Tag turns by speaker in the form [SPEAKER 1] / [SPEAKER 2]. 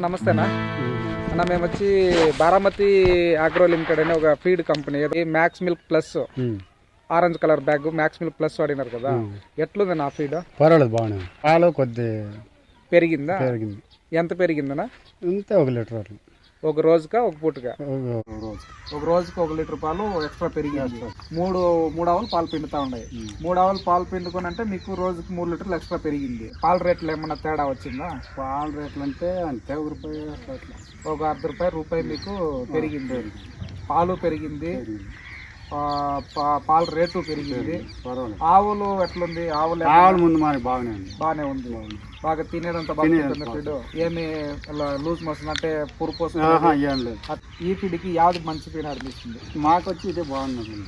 [SPEAKER 1] నమస్తేనా అన్న, మేము వచ్చి బారామతి ఆగ్రో లిమిటెడ్ అనే ఒక ఫీడ్ కంపెనీ, అది max milk plus orange colour bag max milk plus వాడినారు కదా, ఎట్లుంది నా ఫీడ్?
[SPEAKER 2] పర్వాలేదు, బాగానే పాలు కొద్ది
[SPEAKER 1] పెరిగిందా?
[SPEAKER 2] పెరిగింది.
[SPEAKER 1] ఎంత పెరిగిందనా?
[SPEAKER 2] ఇంతే 1 లీటర్ అట్లా.
[SPEAKER 1] ఒక రోజుకా ఒక పూటగా?
[SPEAKER 2] రోజు
[SPEAKER 1] ఒక రోజుకి 1 లీటర్ పాలు ఎక్స్ట్రా పెరిగింది. మూడు ఆవులు పాలు పిండుతా ఉన్నాయి. 3 ఆవులు పాలు పిండుకొని అంటే మీకు రోజుకి 3 లీటర్లు ఎక్స్ట్రా పెరిగింది. పాల రేట్లు ఏమన్నా తేడా వచ్చిందా?
[SPEAKER 2] పాల రేట్లు అంటే అంతే ₹1 అట్లా.
[SPEAKER 1] ఒక ₹1.5 మీకు పెరిగింది. పాలు పెరిగింది, పాల రేటు పెరిగింది. ఆవులు ఎట్లుంది? ఆవులు
[SPEAKER 2] ముందు మరి బాగానే ఉంది.
[SPEAKER 1] బాగా తినేదంతా బాగుంటుంది ఫీడ్. ఏమి లూజ్ మోషన్ అంటే పురుపు ఈ ఫీడ్కి యావది మంచి ఫీడ్ అనిపిస్తుంది?
[SPEAKER 2] మాకు వచ్చి ఇదే బాగుంది.